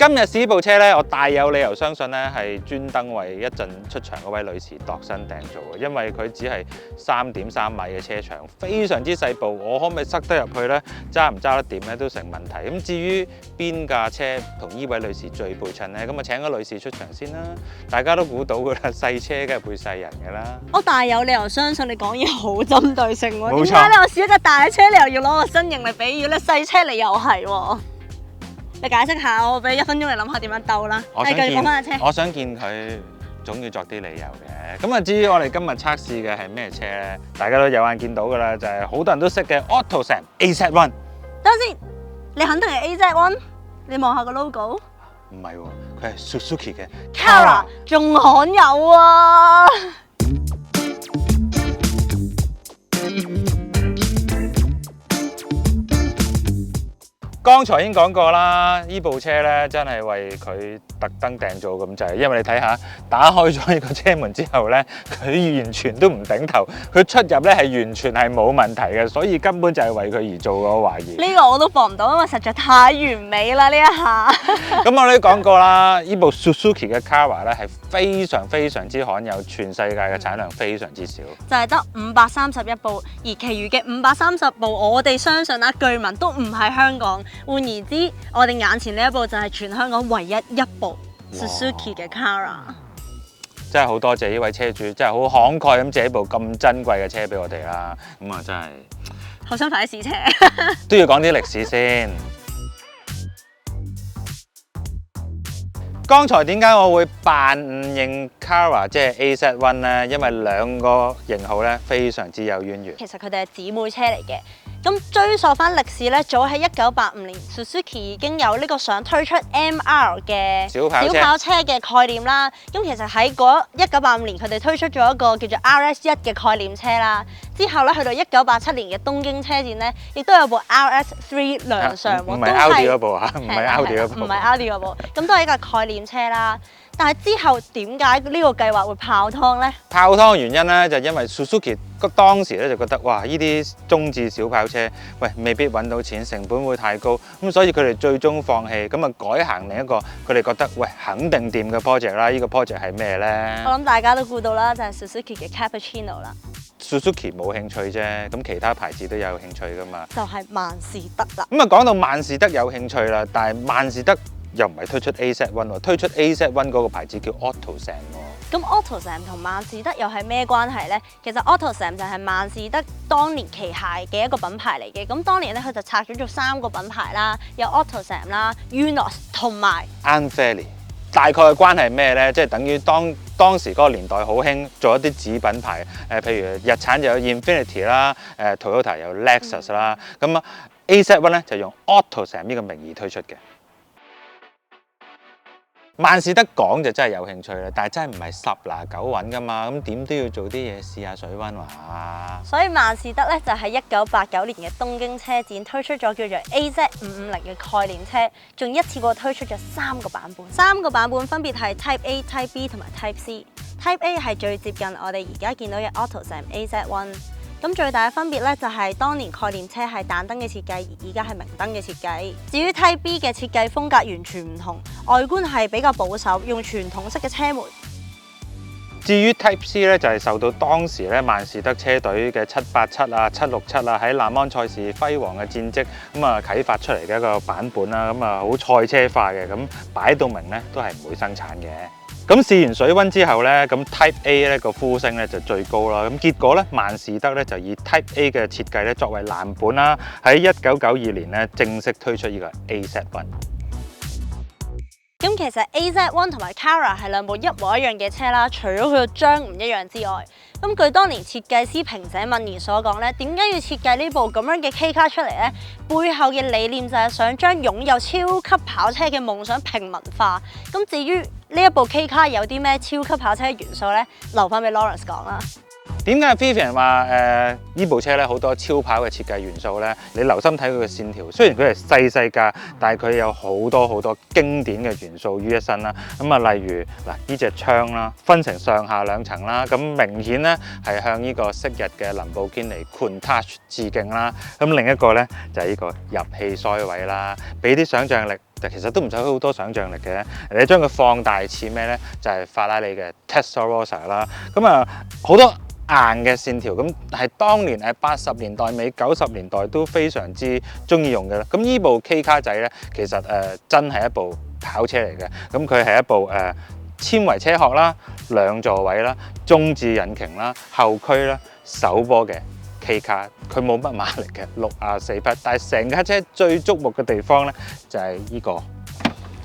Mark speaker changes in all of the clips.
Speaker 1: 今日試呢部車咧，我大有理由相信咧係專登為一陣出場嗰位女士度身訂造嘅，因為佢只係3.3米嘅車長，非常之細部，我可唔可以塞得入去咧？揸唔揸得掂咧都成問題。咁至於邊架車同呢位女士最配襯咧，咁啊請個女士出場先啦。大家都估到㗎啦，細車梗係配細人㗎啦。
Speaker 2: 我大有理由相信你講嘢好針對性喎。
Speaker 1: 冇錯。
Speaker 2: 點解咧？我試一架大車，你又要攞個身形嚟比喻咧？細車你又係喎。你解釋下，我俾1分鐘你諗下點樣鬥啦。你繼續講翻架車。
Speaker 1: 我想見佢總要作啲理由嘅。咁啊，至於我哋今日測試嘅係咩車咧？大家都有眼見到㗎啦，就係好多人都識嘅 Autosam AZ1。
Speaker 2: 等陣先，你肯定係 AZ1？你望下個 logo。
Speaker 1: 唔係喎，佢係 Suzuki 嘅
Speaker 2: Cara， 仲罕有啊！
Speaker 1: 剛才已經講過啦，呢部車咧真係為佢特登訂造咁滯，因為你睇下打開咗呢個車門之後咧，佢完全都唔頂頭，佢出入咧係完全係冇問題嘅，所以根本就係為佢而做嘅，我懷疑。
Speaker 2: 呢個我都放唔到，因為實在太完美啦呢一下。
Speaker 1: 咁我哋都講過啦，呢部 Suzuki 嘅 Cara 咧係非常之罕有，全世界嘅產量非常之少，
Speaker 2: 就係得531部，而其餘嘅530部，我哋相信啊，據聞都唔喺香港。換言之，我哋眼前呢一部就係全香港唯一一部 Suzuki 嘅 Cara。
Speaker 1: 真係好多謝呢位車主，真係好慷慨咁借一部咁珍貴嘅車俾我哋啦。咁啊，真係
Speaker 2: 好想快啲試車。
Speaker 1: 都要講啲歷史先。剛才點解我會扮唔認 Cara 即係 AZ1 咧？因為兩個型號咧非常之有淵源。
Speaker 2: 其實佢哋係姊妹車嚟嘅。咁追溯翻歷史咧，早喺1985年 Suzuki 已經有呢個想推出 MR 嘅小跑車嘅概念啦。咁其實喺1985年佢哋推出咗一個叫做 RS1 嘅概念車啦。之後咧去到1987年嘅東京車展咧，亦都有部 RS3 亮相喎。
Speaker 1: 唔係 Audi 嗰部啊，唔係 Audi 嗰部。
Speaker 2: 唔係 Audi 嗰部，咁都係一架概念車啦。但係之後點解呢個計劃會泡湯呢？
Speaker 1: 泡湯嘅原因咧，就因為 Suzuki 當時咧就覺得哇，呢啲中至小跑車，喂未必揾到錢，成本會太高，咁所以佢哋最終放棄，咁啊改行另一個佢哋覺得喂肯定掂嘅 project 啦。呢個 project 係咩呢？
Speaker 2: 我諗大家都估到啦，就係 Suzuki 嘅 Cappuccino 啦。
Speaker 1: Suzuki 冇興趣啫，咁其他牌子都有興趣噶嘛。
Speaker 2: 就係萬事得啦。
Speaker 1: 咁啊講到萬事得有興趣啦，但係萬事得又唔係推出 AZ1 喎，推出 AZ1 嗰個牌子叫 Autosam 喎。
Speaker 2: 咁 Autosam 同萬事得又係咩關係呢？其實 Autosam 就係萬事得當年旗下嘅一個品牌嚟嘅。咁當年咧佢就拆咗做3個品牌啦，有 Autosam 啦、Unos 同埋
Speaker 1: Anfeli。大概嘅關係係咩呢？即係等於當時嗰個年代好興做一啲子品牌，譬如日產就有 Infiniti 啦，Toyota 有 Lexus 啦，咁啊 AZ1 咧就用 Autosam 呢個名義推出嘅。萬事得講就真係有興趣啦，但係真係唔係10拿9穩噶嘛，咁點都要做啲嘢試下水溫話。
Speaker 2: 所以萬事得咧就喺1989年嘅東京車展推出咗叫做 AZ550嘅概念車，仲一次過推出咗3個版本，3個版本分別係 Type A、Type B 同埋 Type C。Type A 係最接近我哋而家見到嘅 Autosam AZ1。咁最大嘅分別咧就係當年概念車係彈燈嘅設計，而家係明燈嘅設計。至於 Type B 嘅設計風格完全唔同，外觀係比較保守，用傳統式嘅車門。
Speaker 1: 至於 Type C 咧，就係受到當時咧萬事得車隊嘅787啊、767啊喺南安賽事輝煌嘅戰績咁啊啟發出嚟嘅一個版本啦，咁啊好賽車化嘅，咁擺到明咧都係唔會生產嘅。咁試完水溫之後咧，咁 Type A 咧個呼聲咧就最高啦。咁結果咧，萬事得咧就以 Type A 嘅設計咧作為藍本啦，喺1992年咧正式推出呢個 AZ1。
Speaker 2: 咁其實 AZ1 同埋 Cara 係兩部一模一樣嘅車啦，除咗佢個章唔一樣之外，咁據當年設計師平井敏彥所講咧，點解要設計呢部咁樣嘅 K 卡出嚟呢？背後嘅理念就係想將擁有超級跑車嘅夢想平民化。咁至於呢一部 K 卡有啲咩超級跑車嘅元素呢？留翻俾 Lawrence 講啦。
Speaker 1: 點解 Vivian 話呢部車咧好多超跑嘅設計元素咧？你留心睇佢嘅線條，雖然佢係細架，但係佢有好多經典嘅元素於一身啦。咁啊，例如嗱呢隻窗啦，分成上下兩層啦，咁明顯咧係向呢個昔日嘅林寶堅尼 Countach 致敬啦。咁另一個咧就係呢個入氣腮位啦，俾啲想像力其實都唔使好多想像力嘅。你將佢放大似咩呢？就係法拉利嘅 Testarossa 啦。咁啊好多硬嘅線條，咁係當年喺80年代尾90年代都非常之中意用嘅啦。咁呢部 K 卡仔呢，其實真係一部跑車嚟嘅。咁佢係一部纖維車殼啦、2座位啦、中置引擎啦、後驅啦、手波嘅 K 卡，佢冇乜馬力嘅64匹，但係成架車最觸目嘅地方呢，就係呢個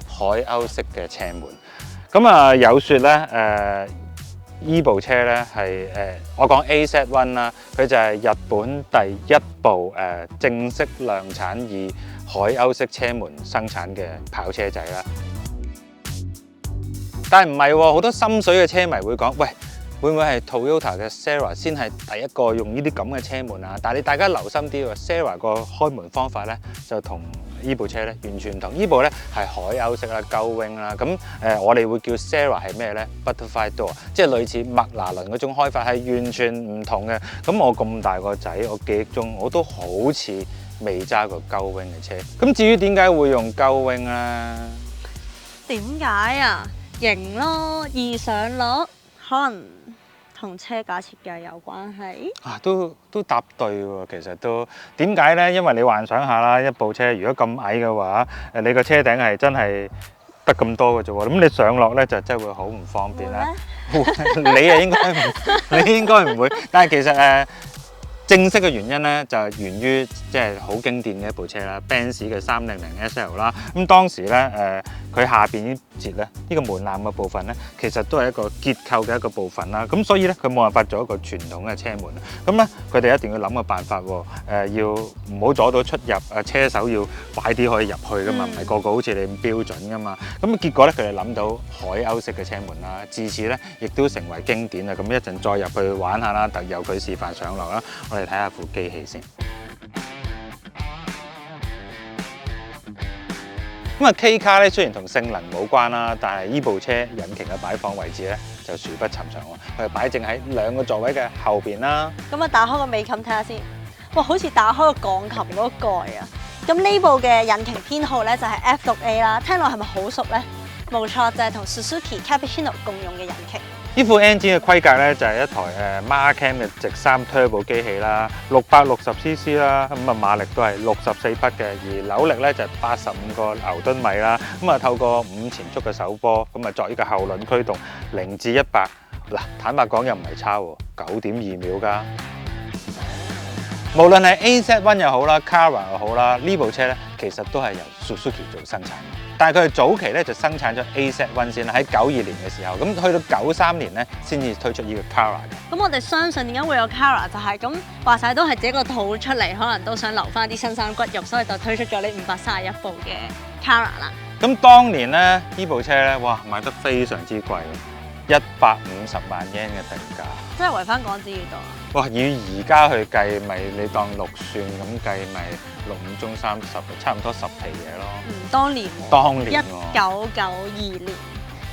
Speaker 1: 海鷗式嘅車門。咁啊有説呢，依部車咧係我講 AZ1 啦，佢就係日本第一部正式量產以海鷗式車門生產嘅跑車仔啦。但係唔係喎，好多心水嘅車迷會講：喂，會唔會係 Toyota 嘅 Sera 先係第一個用呢啲咁嘅車門啊？但係你大家留心啲喎 ，Sera 個開門方法咧就同呢部車咧完全唔同。呢部咧係海鷗式啦、Gull Wing 啦。咁我哋會叫 Sera 係咩咧 ？Butterfly Door， 即係類似麥拿倫嗰種開法，係完全唔同嘅。咁我咁大個仔，我記憶中我都好似未揸過 Gull Wing 嘅車。咁至於點解會用 Gull Wing 咧？
Speaker 2: 點解啊？型咯，易上落，可能同車架設計有關係。
Speaker 1: 都答對喎，其實都點解咧？因為你幻想下啦，一部車如果咁矮嘅話，你個車頂係真係得咁多嘅啫喎，咁你上落咧就真係會好唔方便啦。你啊應該唔會，但係其實正式嘅原因咧就係源於即係好經典嘅一部車啦 ，Benz 嘅300 SL 啦。咁當時咧佢下邊呢節咧呢個門檻嘅部分咧，其實都係一個結構嘅一個部分啦。咁所以咧佢冇辦法做一個傳統嘅車門。咁咧佢哋一定要諗個辦法喎，要唔好阻到出入，車手要快啲可以入去噶嘛，唔係個個好似你咁標準噶嘛。咁結果咧佢哋諗到海鷗式嘅車門啦，自此咧亦都成為經典啦。咁一陣再入去玩下啦，特由佢示範上落啦。我哋睇下副機器先。咁啊 K 卡咧雖然同性能冇關啦，但係呢部車引擎嘅擺放位置咧就殊不尋常喎。佢係擺正喺2個座位嘅後邊啦。
Speaker 2: 咁啊，打開個尾冚睇下先。哇，好似打開個鋼琴嗰個蓋啊！咁呢部嘅引擎編號咧就係 F6A 啦，聽落係咪好熟咧？冇錯，就係同 Suzuki Cappuccino 共用嘅引擎。
Speaker 1: 呢副 engine 嘅規格咧就係一台Marcam 嘅直3 Turbo 機器啦，660cc 啦，咁啊馬力都係64匹嘅，而扭力咧就85個牛頓米啦。咁啊透過5前速嘅手波，咁啊作呢個後輪驅動0至100，嗱坦白講又唔係差喎，9.2秒㗎。無論係 AZ1 又好啦 ，Cara 又好啦，呢部車咧其實都係由 Suzuki 做生產嘅。但係佢哋早期咧就生產咗 AZ1 先啦，喺92年嘅時候，咁去到93年咧先至推出呢個 Cara 嘅。
Speaker 2: 咁我哋相信點解會有 Cara 就係咁話晒都係自己個肚出嚟，可能都想留翻啲新生骨肉，所以就推出咗呢531部嘅 Cara 啦。
Speaker 1: 咁當年咧呢部車咧，哇賣得非常之貴，150萬 yen 嘅定價。
Speaker 2: 即係圍翻港紙幾多啊？
Speaker 1: 哇！以而家去計，咪你當6算咁計，咪6、5中30，差唔多10皮嘢咯。
Speaker 2: 當年喎。
Speaker 1: 當年喎。
Speaker 2: 1992年。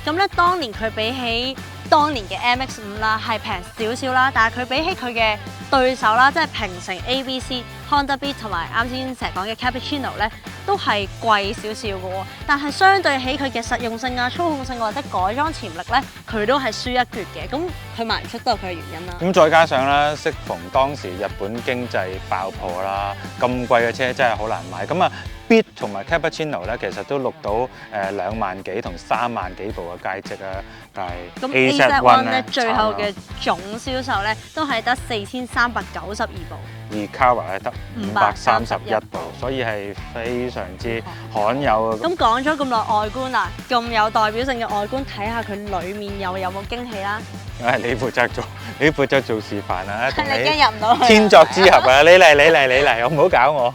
Speaker 2: 咁咧，當年佢比起當年嘅 MX5 啦，係平少少啦，但係佢比起佢嘅對手啦，即係平成 ABC、Honda Beat 同埋啱先成日講嘅 Cappuccino 咧，都係貴少少嘅喎。但係相對起佢嘅實用性啊、操控性或者改裝潛力咧，佢都係輸一橛嘅。咁佢賣唔出都有佢嘅原因啦。
Speaker 1: 咁再加上咧，適逢當時日本經濟爆破啦，咁貴嘅車真係好難買。咁啊 ，Beat 同埋 Cappuccino 咧，其實都錄到2萬幾同3萬幾部嘅佳績啊。但係
Speaker 2: AZ1 咧最後嘅總銷售咧都係得4392部，
Speaker 1: 而 Cara 係得531部，所以係非常之罕有嘅。
Speaker 2: 咁講咗咁耐外觀啦，咁有代表性嘅外觀，睇下佢裡面有冇驚喜啦。
Speaker 1: 你負責做示範啊！
Speaker 2: 你驚入唔到去。
Speaker 1: 天作之合啊！你嚟，我唔好搞我。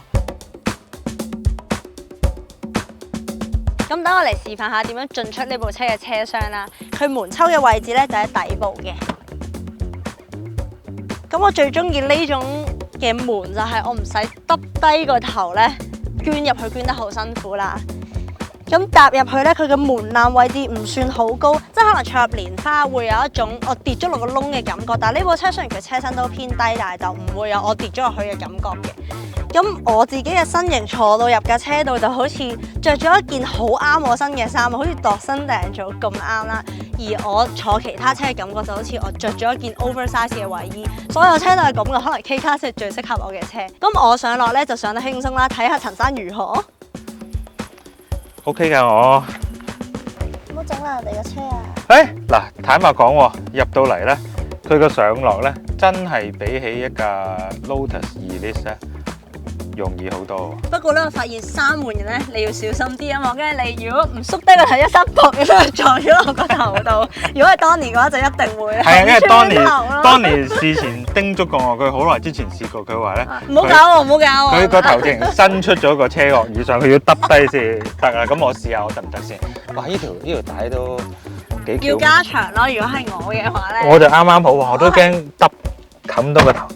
Speaker 2: 咁等我嚟示範下點樣進出呢部車嘅車廂啦。佢門抽嘅位置咧就喺底部嘅。咁我最中意呢種嘅門就係我唔使耷低個頭咧，捐入去捐得好辛苦啦。咁踏入去咧，佢嘅門檻位置唔算好高，即係可能坐入蓮花會有一種我跌咗落個窿嘅感覺。但係呢部車雖然佢車身都偏低，但係就唔會有我跌咗落去嘅感覺嘅。咁我自己嘅身形坐到入架車度，就好似着咗一件好啱我身嘅衫，好似度身訂做咁啱啦。而我坐其他車嘅感覺就好似我着咗一件 oversize 嘅衞衣，所有車都係咁嘅，可能 K 卡先係最適合我嘅車。咁我上落咧就上得輕鬆啦，睇下陳生如何
Speaker 1: ？OK 㗎我。
Speaker 2: 唔好整爛人哋嘅車啊！
Speaker 1: 嗱，坦白講喎，入到嚟咧，佢個上落咧真係比起一架 Lotus Elise 咧容易好多。
Speaker 2: 不過咧，我發現三門人咧，你要小心啲啊嘛！跟住你如果唔縮低個頭，一塞膊咁樣撞咗落個頭度。如果係當年嘅話，就一定會。
Speaker 1: 係啊，因為當年事前叮囑過我，佢好耐之前試過，佢話咧，
Speaker 2: 唔好搞我，唔好搞我。
Speaker 1: 佢個頭淨伸出咗個車殼以上，佢要耷低先得啊！咁我試下我得唔得先？哇！呢條帶都幾
Speaker 2: 要加長咯。如果係我嘅話咧，
Speaker 1: 我就啱啱好，我都驚耷冚到個頭。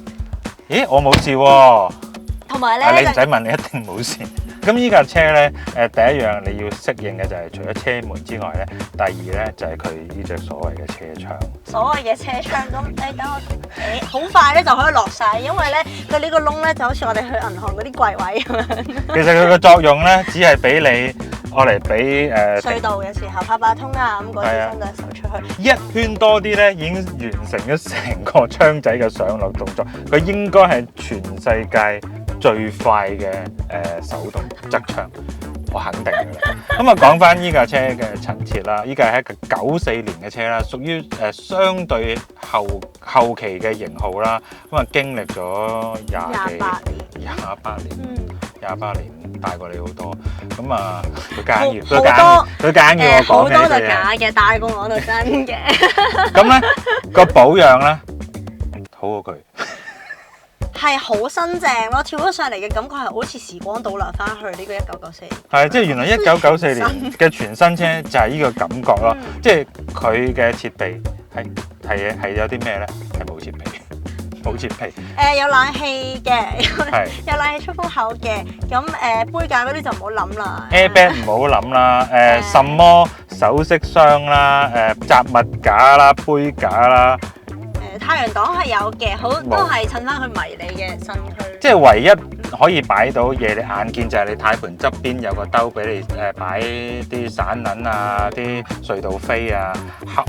Speaker 1: 咦，我冇事喎。
Speaker 2: 同埋咧，
Speaker 1: 你唔使問，你一定冇事。咁依架車咧，第一樣你要適應嘅就係除咗車門之外咧，第二咧就係佢呢隻所謂嘅車窗。
Speaker 2: 所謂嘅車窗咁，等我好快咧就可以落晒，因為咧佢呢個窿咧就好似我哋去銀行嗰啲櫃位咁樣。
Speaker 1: 其實佢個作用咧，只係俾你我嚟俾
Speaker 2: 隧道嘅時候拍八通啊，咁嗰啲伸隻手出去。
Speaker 1: 一圈多啲咧，已經完成咗成個窗仔嘅上落動作。佢應該係全世界最快嘅手動側窗，我肯定嘅啦。咁啊，講翻依架車嘅陳設啦，依架係一個94年嘅車啦，屬於相對後期嘅型號啦。咁啊，經歷咗28年大過你好多。咁啊，佢夾硬要我講嘅
Speaker 2: 好多就假嘅，大過我就真嘅。
Speaker 1: 咁咧個保養咧好過佢。
Speaker 2: 係好新淨咯，跳咗上嚟嘅感覺係好似時光倒流翻去呢個1994年。
Speaker 1: 係，即係原來1994年嘅全新車就係呢個感覺咯。即係佢嘅設備係有啲咩咧？係冇設備，冇設備。
Speaker 2: 有冷氣嘅，有冷氣出風口嘅。咁杯架嗰啲就唔好諗啦。
Speaker 1: Airbag 唔好諗啦。什麼首飾箱啦，雜物架啦，杯架啦。
Speaker 2: 太陽擋係有嘅，好都係襯翻佢迷你嘅身軀。
Speaker 1: 即係唯一可以擺到嘢，你眼見就係你軚盤側邊有個兜俾你擺啲散銀啊、啲隧道飛啊。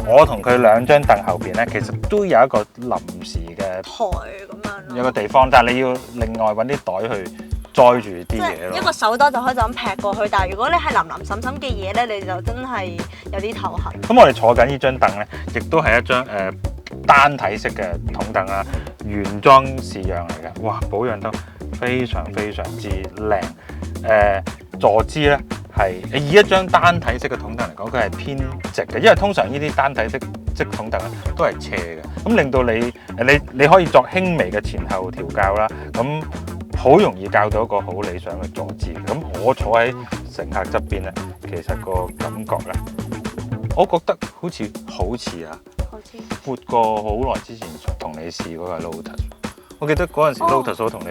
Speaker 1: 我同佢兩張凳後邊咧，其實都有一個臨時嘅
Speaker 2: 台咁樣，
Speaker 1: 有個地方，但係你要另外揾啲袋去載住啲嘢咯。
Speaker 2: 一個手袋就可以就咁劈過去，但係如果你係淋淋滲滲嘅嘢咧，你就真係有啲頭痕。
Speaker 1: 咁我哋坐緊呢張凳咧，亦都係一張單體式嘅筒凳啦，原裝試樣嚟嘅，哇，保養得非常非常之靚。坐姿咧係以一張單體式嘅筒凳嚟講，佢係偏直嘅，因為通常呢啲單體式筒凳咧都係斜嘅，咁令到你可以作輕微嘅前後調校啦，咁好容易校到一個好理想嘅坐姿。咁我坐喺乘客側邊咧，其實個感覺咧，我覺得好似闊過好耐之前同你試嗰個 Lotus， 我記得嗰陣時 Lotus 我同你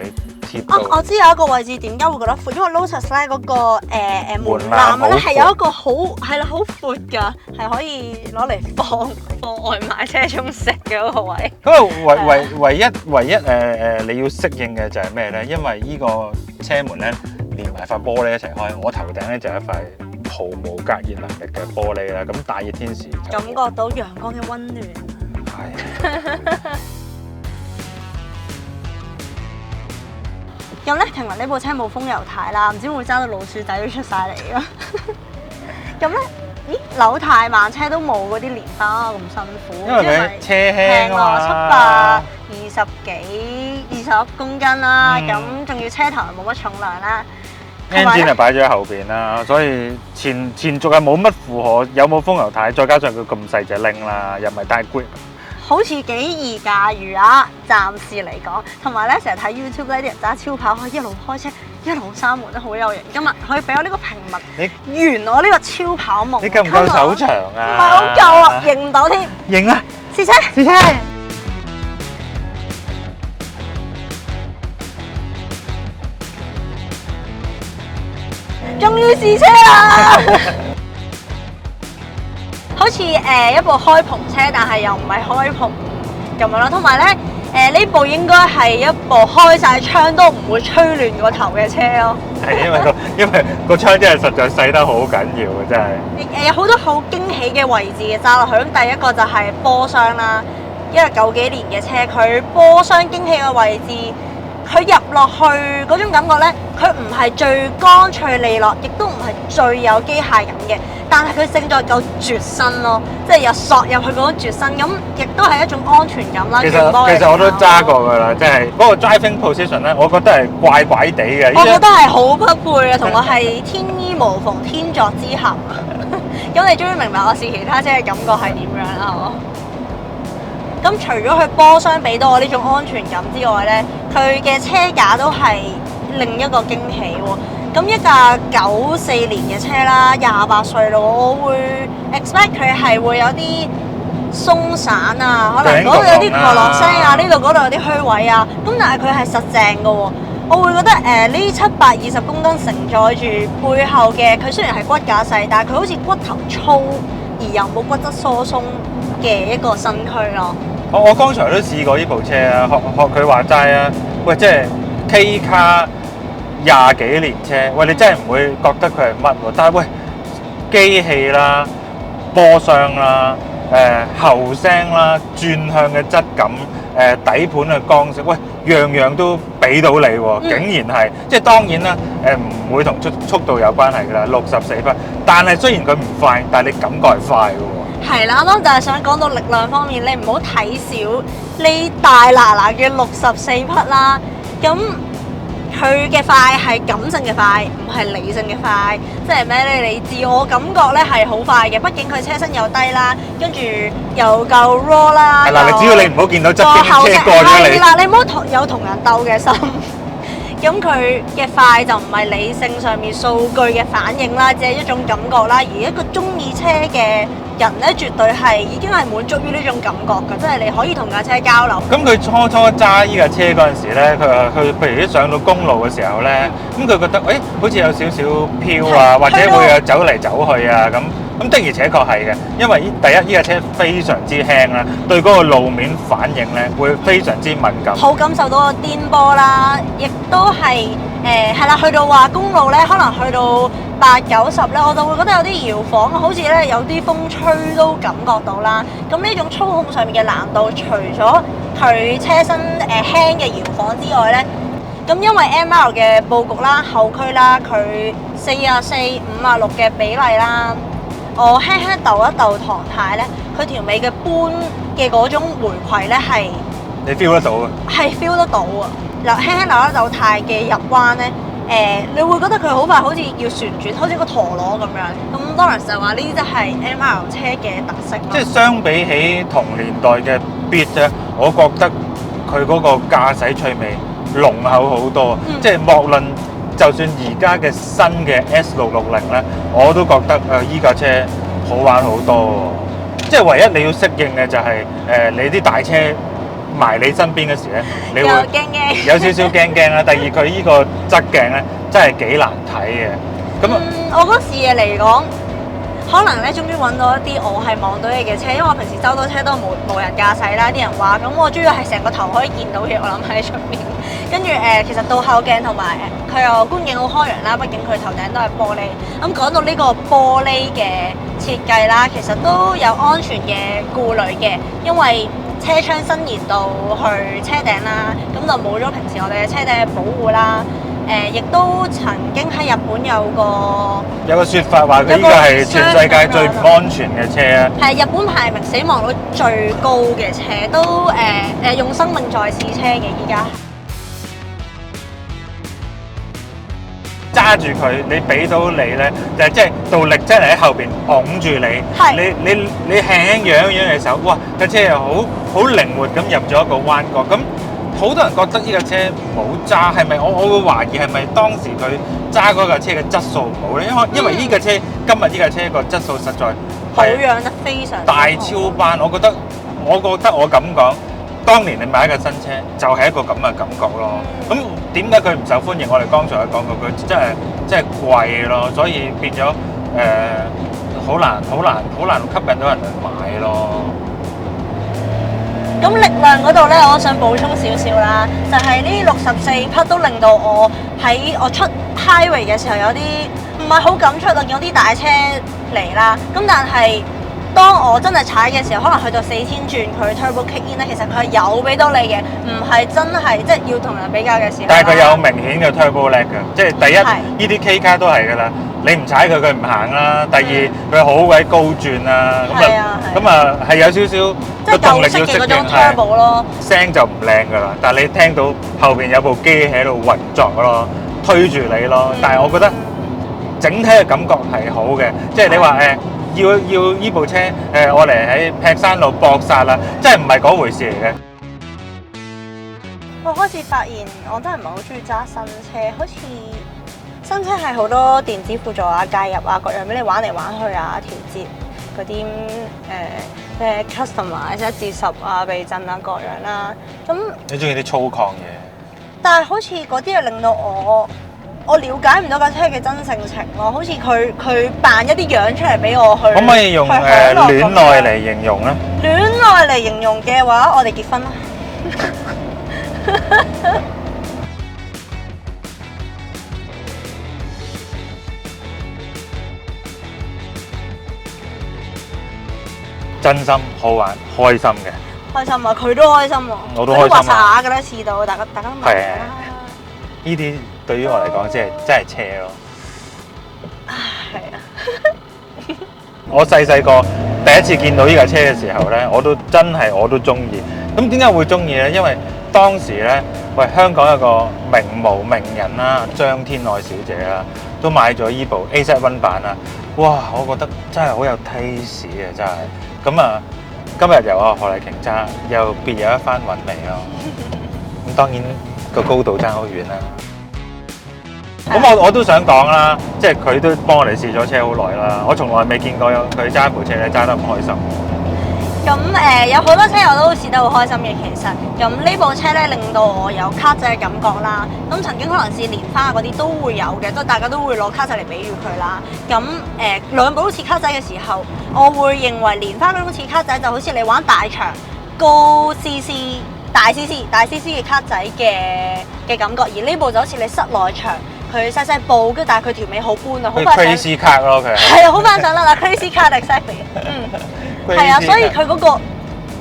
Speaker 1: 貼到。
Speaker 2: 我知有一個位置點解會覺得闊，因為 Lotus 咧嗰個門檻咧係有一個好闊㗎，係可以攞嚟放外賣車中食嘅嗰個位。
Speaker 1: 咁啊，唯一你要適應嘅就係咩咧？因為呢個車門咧連埋塊玻璃一齊開，我頭頂咧就係一塊毫無隔熱能力嘅玻璃啦，咁大熱天時就
Speaker 2: 感覺到陽光嘅溫暖。係。咁咧，聽聞呢部車冇風油軚啦，唔知會揸到老鼠仔都出晒嚟咯。咁咧，咦，扭軚慢車都冇嗰啲蓮花咁辛苦，
Speaker 1: 因為佢車輕啊嘛，720
Speaker 2: 公斤啦，咁仲要車頭又冇乜重量啦。
Speaker 1: engine 就擺咗喺後邊啦，所以前續係冇乜負荷，有冇風油軚，再加上佢咁細隻拎啦，又唔係太 grip，
Speaker 2: 好似幾易駕馭啊！暫時嚟講，同埋咧成日睇 YouTube 呢啲人揸超跑可以一路開車一路閂門都好有型。今日可以俾我呢個平民圓我呢個超跑夢。
Speaker 1: 你夠唔夠手長啊？
Speaker 2: 唔係好夠啊，認唔到添。
Speaker 1: 認啦！
Speaker 2: 試車。終於試車啦！好似一部開篷車，但係又唔係開篷咁樣咯。同埋咧，呢部應該係一部開晒窗都唔會吹亂個頭嘅車咯。
Speaker 1: 係因為個窗真係實在細得好緊要嘅，真係。
Speaker 2: 有好多好驚喜嘅位置嘅揸落去。咁第一個就係波箱啦，因為九幾年嘅車，佢波箱驚喜嘅位置，佢入落去嗰種感覺呢，佢唔係最乾脆利落，亦都唔係最有機械感嘅，但係佢勝在夠絕身咯，即係又索入去嗰種絕身，咁亦都係一種安全感啦。
Speaker 1: 其實我都揸過㗎啦，即係嗰個 driving position 咧，我覺得係怪怪地嘅。
Speaker 2: 我覺得係好匹配啊，同我係天衣無縫，天作之合。咁你終於明白我試其他車嘅感覺係點樣啦，係嘛？咁除咗佢波箱俾到我呢種安全感之外呢，佢嘅車架都係另一個驚喜喎。咁一架94年嘅車啦，28歲咯，我會 expect 佢係會有啲鬆散啊，可能嗰度有啲陀螺聲啊，呢度嗰度有啲虛位啊。咁但係佢係實正嘅喎，我會覺得呢720公噸承載住背後嘅佢雖然係骨架細，但係佢好似骨頭粗而又冇骨質疏鬆嘅一個身軀咯。
Speaker 1: 我剛才都試過呢部車啊，學佢話齋啊，喂，即係 K 卡20幾年車，喂，你真係唔會覺得佢係乜喎？但係喂，機器啦、波箱啦、後聲啦、轉向嘅質感、底盤嘅剛性，喂，樣樣都俾到你喎，竟然係，即係當然啦，唔會同速度有關係㗎啦，64匹，但係雖然佢唔快，但係你感覺係快㗎喎。
Speaker 2: 係啦，啱啱就係想講到力量方面，你唔好睇少呢大嗱嗱嘅64匹啦。咁佢嘅快係感性嘅快，唔係理性嘅快。即係咩咧？你自我感覺咧係好快嘅，畢竟佢車身又低啦，跟住又夠 raw 啦。
Speaker 1: 係啦，你只要你唔好見到側邊車過咗你。
Speaker 2: 係啦，你唔好有同人鬥嘅心。咁佢嘅快就唔係理性上面數據嘅反應啦，只係一種感覺啦。而一個中意車嘅人咧，絕對係已經係滿足於呢種感覺㗎，即係你可以同架車交流。
Speaker 1: 咁佢初揸呢架車嗰陣時咧，佢譬如一上到公路嘅時候咧，咁佢覺得好似有少少飄啊，或者會有走嚟走去啊咁。咁的而且確係嘅，因為第一呢架車非常之輕啦，對嗰個路面反應咧會非常之敏感。
Speaker 2: 好感受到個顛簸啦，亦都係係啦，去到話公路咧，可能去到80-90咧，我就會覺得有啲搖晃，好似咧有啲風吹都感覺到啦。咁呢種操控上面嘅難度，除咗佢車身輕嘅搖晃之外咧，咁因為 MR 嘅佈局啦、後驅啦，佢44:56嘅比例啦。我輕輕抖一抖唐太咧，佢條尾嘅搬嘅嗰種回饋咧係
Speaker 1: 你 feel 得到嘅，
Speaker 2: 係 feel 得到啊！嗱，輕輕抖一抖太嘅入彎咧，你會覺得佢好快，好似要旋轉，好似個陀螺咁樣。咁當然就話呢啲就係 MR 車嘅特色咯。
Speaker 1: 即係相比起同年代嘅 Beat 咧，我覺得佢嗰個駕駛趣味濃厚好多。即係莫論。就算而家嘅新嘅 S660咧，我都覺得依架車好玩好多喎。即係唯一你要適應嘅就係你啲大車埋你身邊嘅時咧，你會有少少驚驚啦。第二佢依個側鏡咧真係幾難睇嘅。咁
Speaker 2: 我嗰時嘢嚟講，可能咧終於揾到一啲我係望到嘢嘅車，因為我平時收到車都係無人駕駛啦。啲人話咁，我終於係成個頭可以見到嘢，我諗喺出面。跟住其實倒後鏡同埋佢又觀景好開揚啦，畢竟佢頭頂都係玻璃。咁講到呢個玻璃嘅設計啦，其實都有安全嘅顧慮嘅，因為車窗伸延到去車頂啦，咁就冇咗平時我哋嘅車頂嘅保護啦。亦都曾經喺日本有個説
Speaker 1: 法話佢呢個係全世界最唔安全嘅車啊！
Speaker 2: 係日本排名死亡率最高嘅車，都用生命在試車嘅依家。
Speaker 1: 揸住佢，你俾到你咧，就係即係動力真係喺後邊擁住你。你輕輕揚一揚隻手，哇！架車又好靈活咁入咗一個彎角。咁好多人覺得呢架車唔好揸，係咪？我會懷疑係咪當時佢揸嗰架車嘅質素唔好咧？因為呢架車今日呢架車個質素實在
Speaker 2: 保養得非常
Speaker 1: 大超班。我覺得我咁講。當年你買一架新車就係一個咁嘅感覺咯。咁點解佢唔受歡迎？我哋剛才有講過，佢真係貴咯，所以變咗好難吸引到人去買咯。
Speaker 2: 咁力量嗰度咧，我想補充少少啦，就係呢64匹都令到我喺我出 highway 嘅時候有啲唔係好敢出啊，見到啲大車嚟啦。咁但係當我真係踩嘅時候，可能去到4000轉佢 turbo kick in 咧，其實佢係有俾到你嘅，唔係真係即係要同人比較嘅時候。
Speaker 1: 但係佢有明顯嘅 turbo lag 㗎，即係第一呢啲 K 卡都係㗎啦。你唔踩佢，佢唔行啦。第二佢好鬼高轉啊，咁啊係有少少
Speaker 2: 即係
Speaker 1: 動力
Speaker 2: 舊式嘅嗰種
Speaker 1: 要適應
Speaker 2: turbo 咯。
Speaker 1: 聲就唔靚㗎啦，但係你聽到後邊有部機喺度運作咯，推住你咯。但係我覺得整體嘅感覺係好嘅，即係你話要依部車我嚟喺劈山路搏殺啦，真係唔係嗰回事嚟嘅。
Speaker 2: 我開始發現我真係唔係好中意揸新車，好似新車係好多電子輔助啊、介入啊各樣俾你玩嚟玩去啊、調節嗰啲咩 customize 1至10啊、避震啊各樣啦。咁
Speaker 1: 你中意啲粗獷嘢？
Speaker 2: 但係好似嗰啲又令到我了解唔到架車嘅真性情咯，好似佢扮一啲樣出嚟俾我去。
Speaker 1: 可唔可以用戀愛嚟形容咧？
Speaker 2: 戀愛嚟形容嘅話，我哋結婚啦。
Speaker 1: 真心好玩，開心嘅。
Speaker 2: 開心啊！佢都開心喎。
Speaker 1: 我都開心啊！
Speaker 2: 話耍㗎啦，試到大家都明㗎啦。
Speaker 1: 呢啲對於我嚟講，真係車咯。
Speaker 2: 係啊。
Speaker 1: 我細個第一次見到呢架車嘅時候咧，我都中意。咁點解會中意咧？因為當時咧，香港有個名模名人啦，張天愛小姐啦，都買咗依部 AZ1 版啦。哇！我覺得真係好有 taste 啊，真係。咁啊，今日由何麗瓊揸，又別有一番韻味咯。咁當然個高度爭好遠啦。咁我都想講啦，即係佢都幫我哋試咗車好耐啦。我從來未見過佢揸部車咧揸得咁開心。
Speaker 2: 咁有好多車我都試得好開心嘅，其實。咁呢部車咧令到我有卡仔嘅感覺啦。咁曾經可能試蓮花嗰啲都會有嘅，即係大家都會攞卡仔嚟比喻佢啦。咁兩部都似卡仔嘅時候，我會認為蓮花嗰種似卡仔就好似你玩大場高 CC 大 CC 嘅卡仔嘅感覺，而呢部就好似你室內場。佢細細部，跟住但係佢條尾好寬啊，好快上。
Speaker 1: Crazy Car 咯，佢
Speaker 2: 係啊，好快上啦，Crazy Car exactly。係啊，所以佢嗰個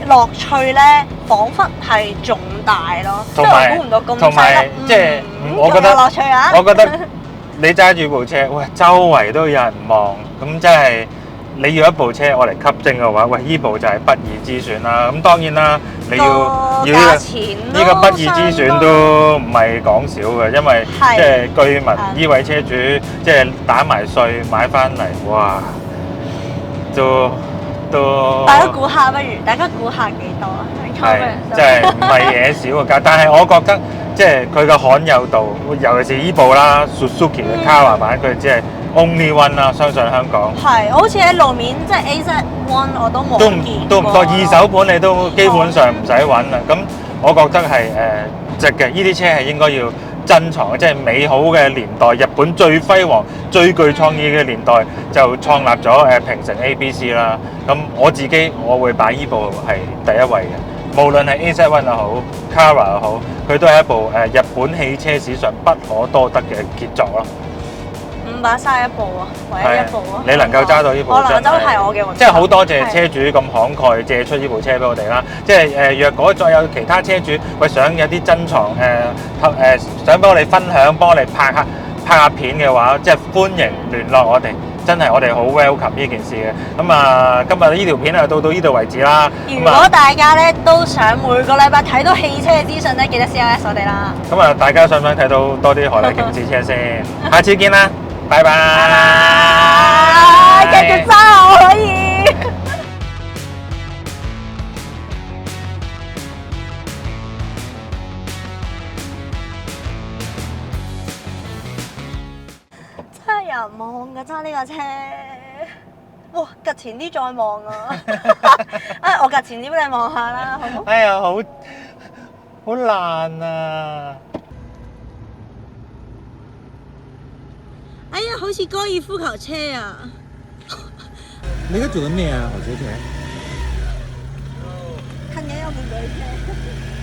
Speaker 2: 樂趣咧，彷彿係仲大咯。即係我估唔到咁細粒，
Speaker 1: 即係我覺得
Speaker 2: 樂趣啊！
Speaker 1: 我覺得你揸住部車，喂，周圍都有人望，咁真係你要一部車我嚟吸睛嘅話，喂，依部就係不二之選啦。咁當然啦，你要呢個不二之選都唔係講少嘅，因為即係據聞呢位車主即係打埋稅買翻嚟，哇，都
Speaker 2: 大家估下，不如大家估下幾多啊？
Speaker 1: 係，即係唔係嘢少嘅價，但係我覺得即係佢嘅罕有度，尤其是依部啦 ，Suzuki 嘅 Carrera 版，佢只係 Only One 啦，相信香港。係，
Speaker 2: 好似喺路面即係 AZ1 我都冇見過。
Speaker 1: 都唔多，二手盤你都基本上唔使揾啦。咁我覺得係值嘅，呢啲車係應該要珍藏，即係美好嘅年代，日本最輝煌、最具創意嘅年代就創立咗平成 ABC 啦。咁我會擺依部係第一位嘅，無論係 AZ1 又好 ，Carrera 又好，佢都係一部日本汽車史上不可多得嘅傑作咯。
Speaker 2: 531部啊，唯一一部啊！
Speaker 1: 你能夠揸到呢部，
Speaker 2: 真係我嘅運。
Speaker 1: 即係好多謝車主咁慷慨借出呢部車俾我哋啦。即係若果再有其他車主想有啲珍藏想幫我哋分享，幫我哋拍下片嘅話，即係歡迎聯絡我哋。真係我哋好 welcome 呢件事嘅。咁啊，今日呢條片就到呢度為止啦。
Speaker 2: 如果大家咧都想每個禮拜睇到汽車嘅資訊咧，記得 CLS 我哋啦。
Speaker 1: 咁啊，大家想唔想睇到多啲何麗瓊試車先？下次見啦！拜拜，
Speaker 2: 繼續揸我可以。真係有人望㗎揸呢架車，哇！趌前啲再望啊！我趌前啲俾你望下啦，好唔好？
Speaker 1: 哎呀，好爛啊！
Speaker 2: 哎呀，好似高爾夫球車啊！
Speaker 1: 你而家做緊咩啊，何小姐？
Speaker 3: 嘅有冇女嘅？